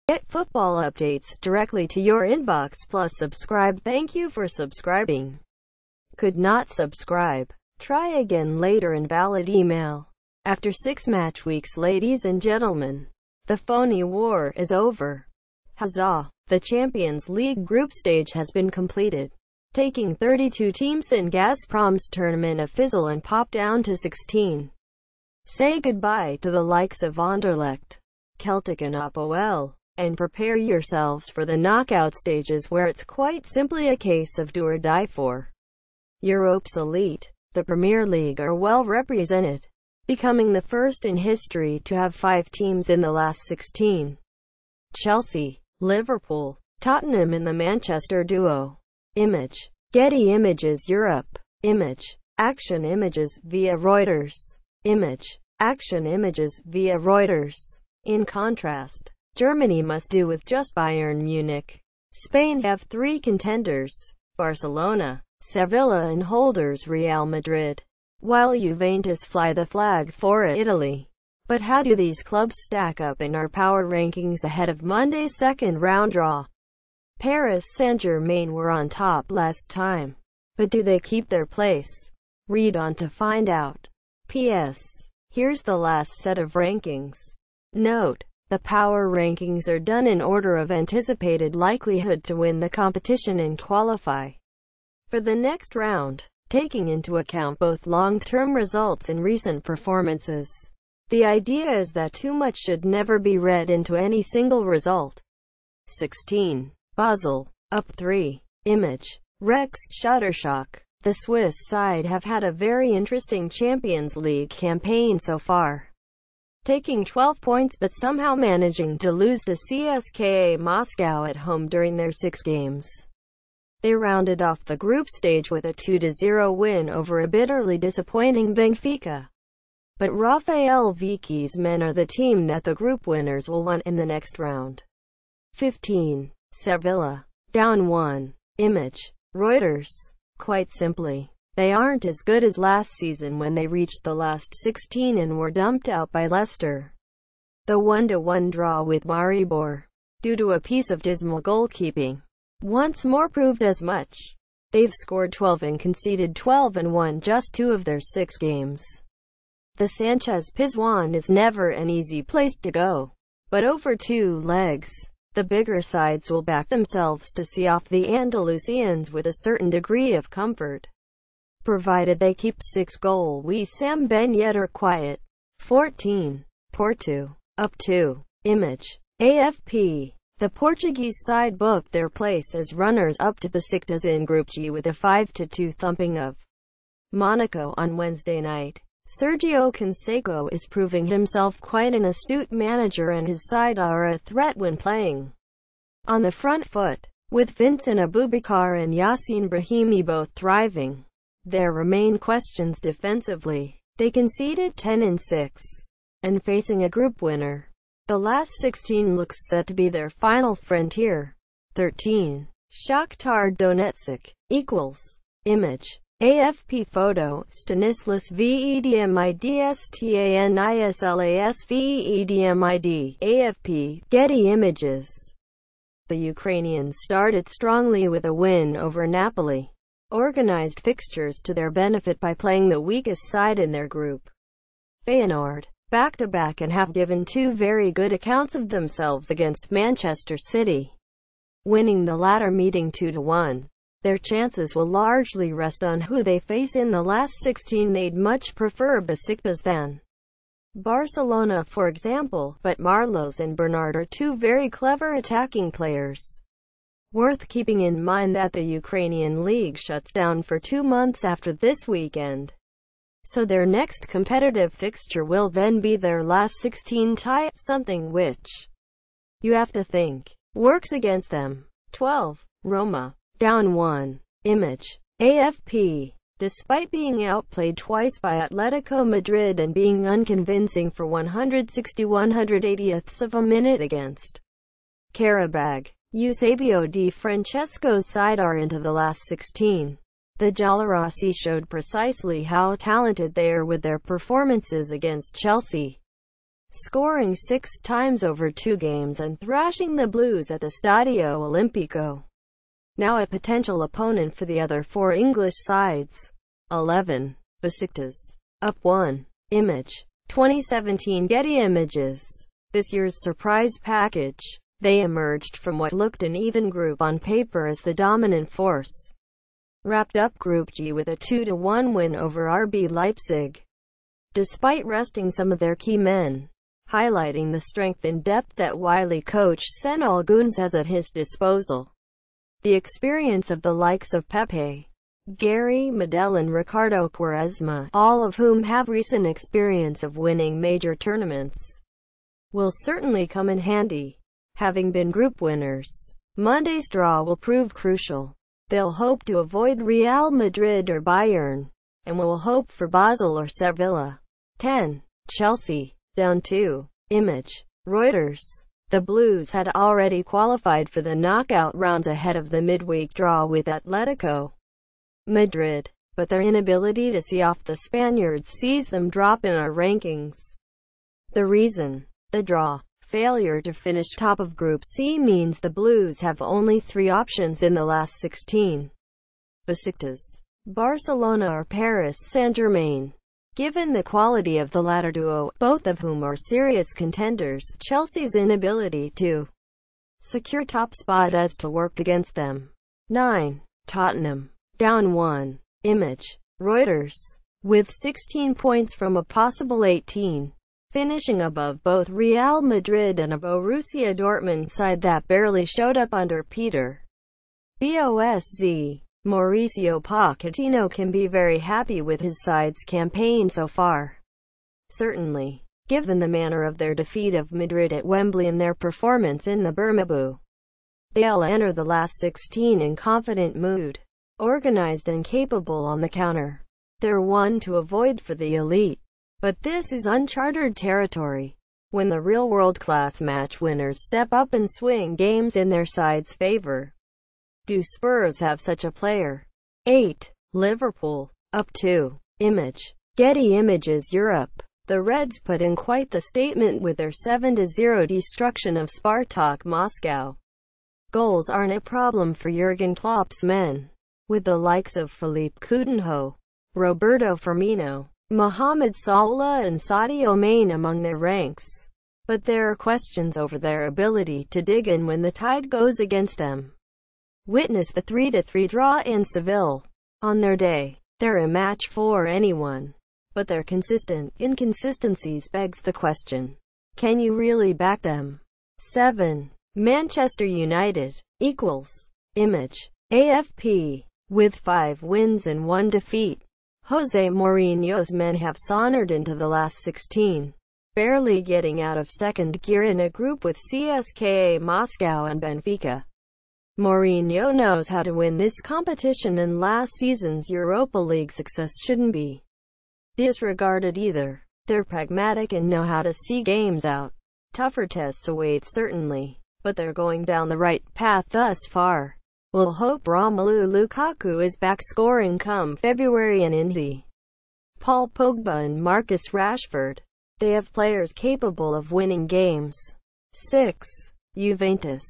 Get football updates directly to your inbox plus subscribe. Thank you for subscribing. Could not subscribe? Try again later. Invalid email. After 6 match weeks, ladies and gentlemen, the phony war is over. Huzzah! The Champions League group stage has been completed, taking 32 teams in Gazprom's tournament a fizzle and pop down to 16. Say goodbye to the likes of Anderlecht, Celtic and Apoel, and prepare yourselves for the knockout stages where it's quite simply a case of do or die for. Europe's elite, the Premier League, are well represented, becoming the first in history to have 5 teams in the last 16. Chelsea, Liverpool, Tottenham and the Manchester duo. Image. Getty Images. Europe. Image. Action Images via Reuters. Image. Action Images via Reuters. In contrast, Germany must do with just Bayern Munich. Spain have 3 contenders: Barcelona, Sevilla and holders Real Madrid, while Juventus fly the flag for Italy. But how do these clubs stack up in our power rankings ahead of Monday's second round draw? Paris Saint-Germain were on top last time, but do they keep their place? Read on to find out. P.S. Here's the last set of rankings. Note: the power rankings are done in order of anticipated likelihood to win the competition and qualify for the next round, taking into account both long-term results and recent performances. The idea is that too much should never be read into any single result. 16. Basel, up 3. Image. Rex, Shutterstock. The Swiss side have had a very interesting Champions League campaign so far, taking 12 points but somehow managing to lose to CSKA Moscow at home during their 6 games. They rounded off the group stage with a 2-0 win over a bitterly disappointing Benfica. But Rafael Vicky's men are the team that the group winners will want in the next round. 15. Sevilla, down 1. Image. Reuters. Quite simply, they aren't as good as last season when they reached the last 16 and were dumped out by Leicester. The 1-1 draw with Maribor, due to a piece of dismal goalkeeping, once more proved as much. They've scored 12 and conceded 12 and won just 2 of their 6 games. The Sanchez Pizjuan is never an easy place to go, but over 2 legs, the bigger sides will back themselves to see off the Andalusians with a certain degree of comfort, provided they keep 6-goal Wissam Ben Yedder quiet. 14. Porto, up 2. Image. AFP. The Portuguese side booked their place as runners-up to Besiktas in Group G with a 5-2 thumping of Monaco on Wednesday night. Sergio Canseco is proving himself quite an astute manager and his side are a threat when playing on the front foot. With Vincent Aboubakar and Yassine Brahimi both thriving, there remain questions defensively. They conceded 10 and 6, and facing a group winner, the last 16 looks set to be their final frontier. 13. Shakhtar Donetsk, equals. Image. AFP photo, Stanislas Vedmid, AFP, Getty Images. The Ukrainians started strongly with a win over Napoli, organized fixtures to their benefit by playing the weakest side in their group, Feyenoord, back-to-back and have given 2 very good accounts of themselves against Manchester City, winning the latter meeting 2-1. Their chances will largely rest on who they face in the last 16. They'd much prefer Besiktas than Barcelona, for example, but Marlos and Bernard are 2 very clever attacking players. Worth keeping in mind that the Ukrainian league shuts down for 2 months after this weekend, so their next competitive fixture will then be their last 16 tie, something which, you have to think, works against them. 12. Roma, down 1. Image. AFP. Despite being outplayed twice by Atletico Madrid and being unconvincing for 160/180ths of a minute against Karabag, Eusebio Di Francesco's side are into the last 16. The Giallorossi showed precisely how talented they are with their performances against Chelsea, scoring 6 times over 2 games and thrashing the Blues at the Stadio Olimpico. Now a potential opponent for the other 4 English sides. 11. Besiktas. Up 1. Image. 2017 Getty Images. This year's surprise package. They emerged from what looked an even group on paper as the dominant force. Wrapped up Group G with a 2-1 win over RB Leipzig, despite resting some of their key men, highlighting the strength and depth that wily coach Senol Guns has at his disposal. The experience of the likes of Pepe, Gary Medel and Ricardo Quaresma, all of whom have recent experience of winning major tournaments, will certainly come in handy. Having been group winners, Monday's draw will prove crucial. They'll hope to avoid Real Madrid or Bayern, and will hope for Basel or Sevilla. 10. Chelsea. Down 2. Image. Reuters. The Blues had already qualified for the knockout rounds ahead of the midweek draw with Atletico Madrid, but their inability to see off the Spaniards sees them drop in our rankings. The reason? The draw. Failure to finish top of Group C means the Blues have only 3 options in the last 16. Besiktas, Barcelona or Paris Saint-Germain. Given the quality of the latter duo, both of whom are serious contenders, Chelsea's inability to secure top spot has to work against them. 9. Tottenham. Down 1. Image. Reuters. With 16 points from a possible 18. Finishing above both Real Madrid and a Borussia Dortmund side that barely showed up under Peter Bosc. Mauricio Pochettino can be very happy with his side's campaign so far. Certainly, given the manner of their defeat of Madrid at Wembley and their performance in the Bernabeu. They'll enter the last 16 in confident mood, organized and capable on the counter. They're one to avoid for the elite. But this is uncharted territory, when the real world-class match winners step up and swing games in their side's favor. Do Spurs have such a player? 8. Liverpool. Up 2. Image. Getty Images Europe. The Reds put in quite the statement with their 7-0 destruction of Spartak Moscow. Goals aren't a problem for Jurgen Klopp's men, with the likes of Philippe Coutinho, Roberto Firmino, Mohamed Salah and Sadio Mane among their ranks. But there are questions over their ability to dig in when the tide goes against them. Witness the 3-3 draw in Seville. On their day, they're a match for anyone. But their consistent inconsistencies begs the question, can you really back them? 7. Manchester United. Image. AFP. With 5 wins and 1 defeat, Jose Mourinho's men have sauntered into the last 16, barely getting out of second gear in a group with CSKA Moscow and Benfica. Mourinho knows how to win this competition, and last season's Europa League success shouldn't be disregarded either. They're pragmatic and know how to see games out. Tougher tests await certainly, but they're going down the right path thus far. We'll hope Romelu Lukaku is back scoring come February and Indy, Paul Pogba and Marcus Rashford. They have players capable of winning games. 6. Juventus.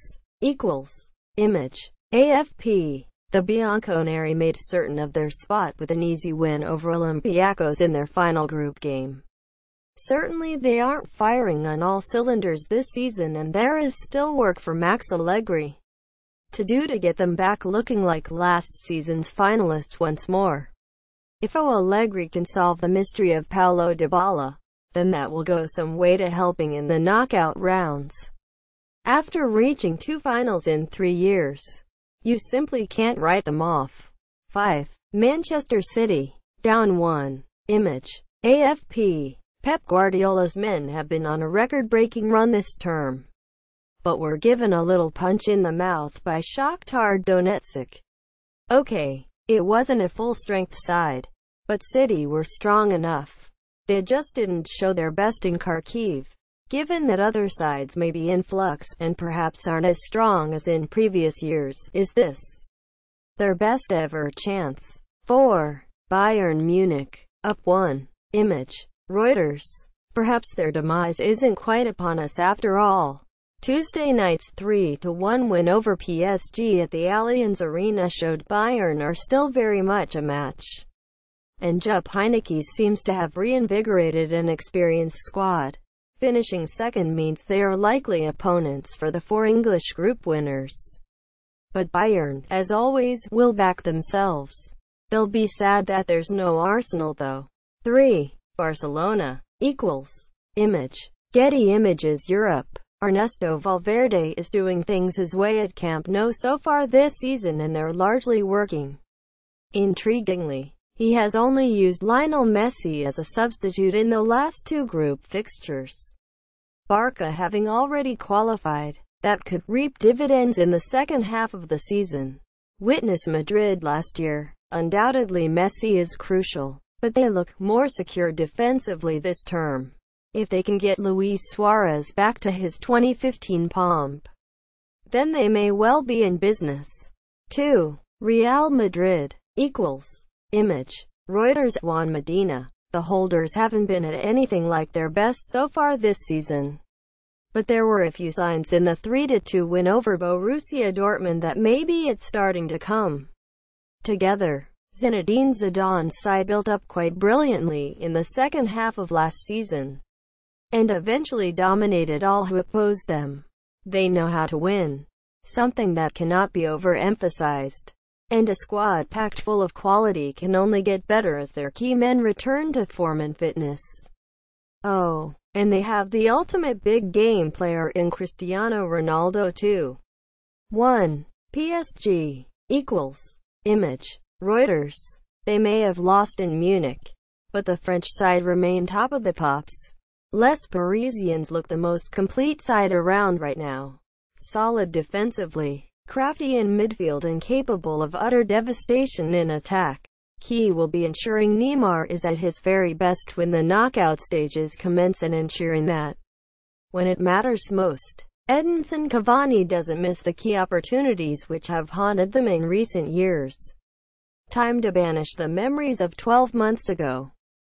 Image. AFP. The Bianconeri made certain of their spot with an easy win over Olympiacos in their final group game. Certainly they aren't firing on all cylinders this season, and there is still work for Max Allegri to do to get them back looking like last season's finalists once more. If Allegri can solve the mystery of Paulo Dybala, then that will go some way to helping in the knockout rounds. After reaching 2 finals in 3 years, you simply can't write them off. 5. Manchester City. Down 1. Image. AFP. Pep Guardiola's men have been on a record-breaking run this term, but were given a little punch in the mouth by Shakhtar Donetsk. Okay, it wasn't a full-strength side, but City were strong enough. They just didn't show their best in Kharkiv. Given that other sides may be in flux, and perhaps aren't as strong as in previous years, is this their best ever chance? 4. Bayern Munich, up 1. Image. Reuters. Perhaps their demise isn't quite upon us after all. Tuesday night's 3-1 win over PSG at the Allianz Arena showed Bayern are still very much a match. And Jupp Heynckes seems to have reinvigorated an experienced squad. Finishing second means they are likely opponents for the 4 English group winners. But Bayern, as always, will back themselves. They'll be sad that there's no Arsenal though. 3. Barcelona equals. Image. Getty Images Europe. Ernesto Valverde is doing things his way at Camp Nou so far this season and they're largely working. Intriguingly, he has only used Lionel Messi as a substitute in the last 2 group fixtures. Barca having already qualified, that could reap dividends in the second half of the season. Witness Madrid last year. Undoubtedly Messi is crucial, but they look more secure defensively this term. If they can get Luis Suarez back to his 2015 pomp, then they may well be in business. 2. Real Madrid equals. Image. Reuters. Juan Medina. The holders haven't been at anything like their best so far this season. But there were a few signs in the 3-2 win over Borussia Dortmund that maybe it's starting to come together. Zinedine Zidane's side built up quite brilliantly in the second half of last season, and eventually dominated all who opposed them. They know how to win, something that cannot be overemphasized. And a squad packed full of quality can only get better as their key men return to form and fitness. Oh, and they have the ultimate big game player in Cristiano Ronaldo too. 1. PSG equals. Image. Reuters. They may have lost in Munich, but the French side remain top of the pops. Les Parisians look the most complete side around right now. Solid defensively, crafty in midfield and capable of utter devastation in attack. Key will be ensuring Neymar is at his very best when the knockout stages commence and ensuring that, when it matters most, Edinson Cavani doesn't miss the key opportunities which have haunted them in recent years. Time to banish the memories of 12 months ago.